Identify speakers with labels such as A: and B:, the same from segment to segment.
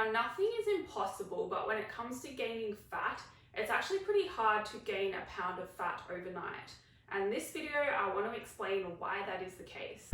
A: Now, nothing is impossible, but when it comes to gaining fat, it's actually pretty hard to gain a pound of fat overnight. And in this video, I want to explain why that is the case.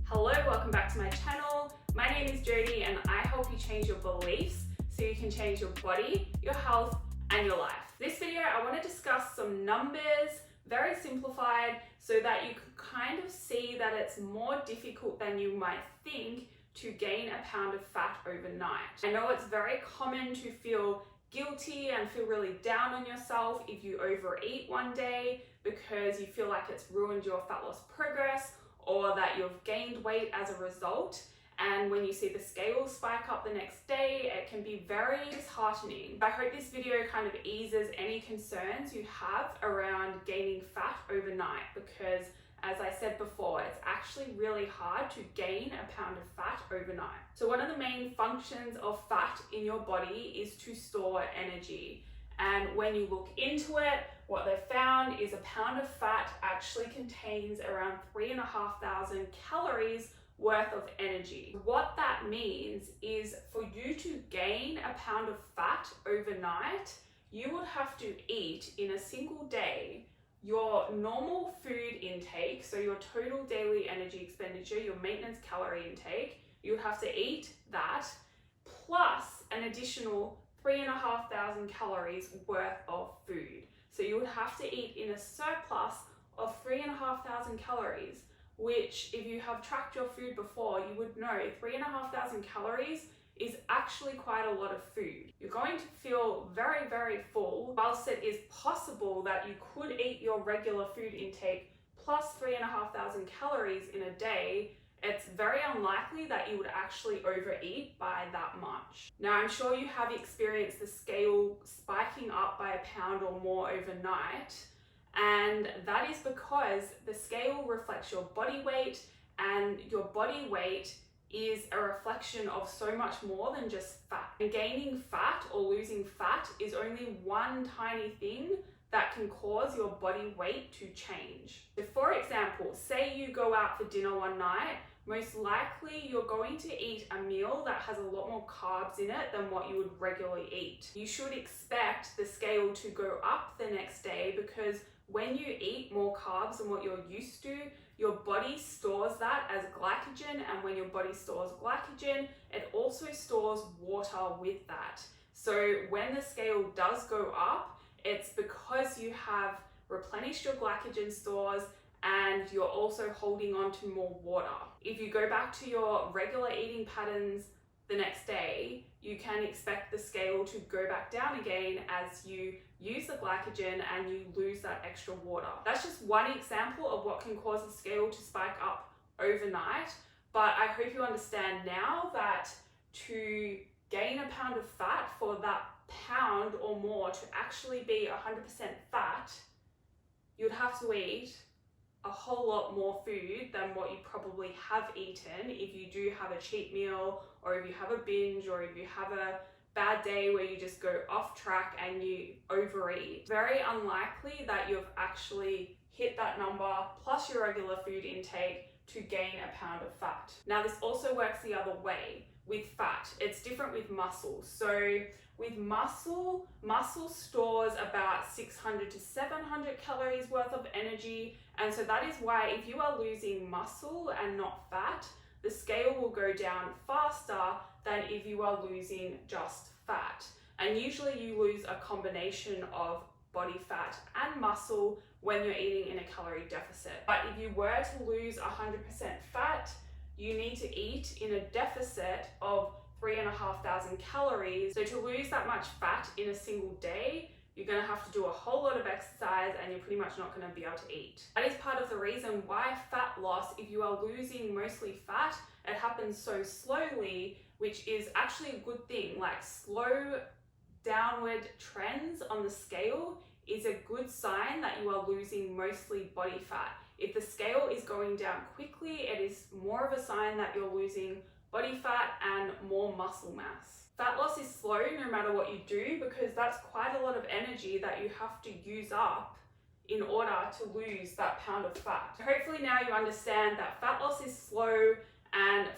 A: Hello, welcome back to my channel. My name is Jody and I help you change your beliefs so you can change your body, your health, and your life. This video, I want to discuss some numbers, very simplified, so that you can kind of see that it's more difficult than you might think to gain a pound of fat overnight. I know it's very common to feel guilty and feel really down on yourself if you overeat one day because you feel like it's ruined your fat loss progress or that you've gained weight as a result. And when you see the scales spike up the next day, it can be very disheartening. I hope this video kind of eases any concerns you have around gaining fat overnight because, as I said before, it's actually really hard to gain a pound of fat overnight. So one of the main functions of fat in your body is to store energy. And when you look into it, what they found is a pound of fat actually contains around 3,500 calories worth of energy. What that means is for you to gain a pound of fat overnight, you would have to eat in a single day your normal food intake, so your total daily energy expenditure, your maintenance calorie intake, you would have to eat that plus an additional 3,500 calories worth of food. So you would have to eat in a surplus of 3,500 calories, which if you have tracked your food before, you would know 3,500 calories is actually quite a lot of food. You're going to feel very, very full. Whilst it is possible that you could eat your regular food intake plus 3,500 calories in a day, it's very unlikely that you would actually overeat by that much. Now, I'm sure you have experienced the scale spiking up by a pound or more overnight, and that is because the scale reflects your body weight, and your body weight is a reflection of so much more than just fat. And gaining fat or losing fat is only one tiny thing that can cause your body weight to change. So for example, say you go out for dinner one night, most likely you're going to eat a meal that has a lot more carbs in it than what you would regularly eat. You should expect the scale to go up the next day because when you eat more carbs than what you're used to, your body stores that as glycogen, and when your body stores glycogen, it also stores water with that. So when the scale does go up, it's because you have replenished your glycogen stores and you're also holding on to more water. If you go back to your regular eating patterns the next day, you can expect the scale to go back down again as you use the glycogen and you lose that extra water. That's just one example of what can cause the scale to spike up overnight, but I hope you understand now that to gain a pound of fat, for that pound or more to actually be 100% fat, you'd have to eat a whole lot more food than what you probably have eaten if you do have a cheat meal, or if you have a binge, or if you have a bad day where you just go off track and you overeat. Very unlikely that you've actually hit that number plus your regular food intake to gain a pound of fat. Now, this also works the other way with fat. It's different with muscle. So with muscle stores about 600 to 700 calories worth of energy. And so that is why if you are losing muscle and not fat, the scale will go down faster than if you are losing just fat. And usually you lose a combination of body fat and muscle when you're eating in a calorie deficit. But if you were to lose 100% fat, you need to eat in a deficit of 3,500 calories. So to lose that much fat in a single day, you're going to have to do a whole lot of exercise and you're pretty much not going to be able to eat. That is part of the reason why fat loss, if you are losing mostly fat, it happens so slowly, which is actually a good thing. Like slow downward trends on the scale is a good sign that you are losing mostly body fat. If the scale is going down quickly, it is more of a sign that you're losing body fat and more muscle mass. Fat loss is slow no matter what you do because that's quite a lot of energy that you have to use up in order to lose that pound of fat. Hopefully now you understand that fat loss is slow and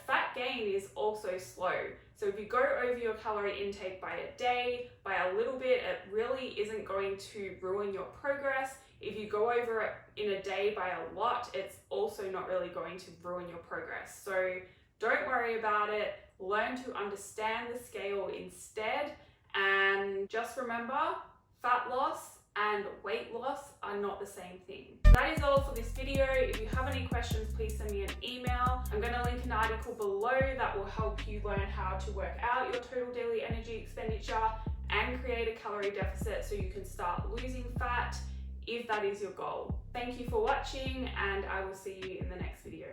A: so slow. So if you go over your calorie intake by a day, by a little bit, it really isn't going to ruin your progress. If you go over it in a day by a lot, it's also not really going to ruin your progress. So don't worry about it. Learn to understand the scale instead. And just remember, fat loss and weight loss are not the same thing. That is all for this video. If you have any questions, please send me an email. I'm going to link an article below that will help you learn how to work out your total daily energy expenditure and create a calorie deficit so you can start losing fat if that is your goal. Thank you for watching, and I will see you in the next video.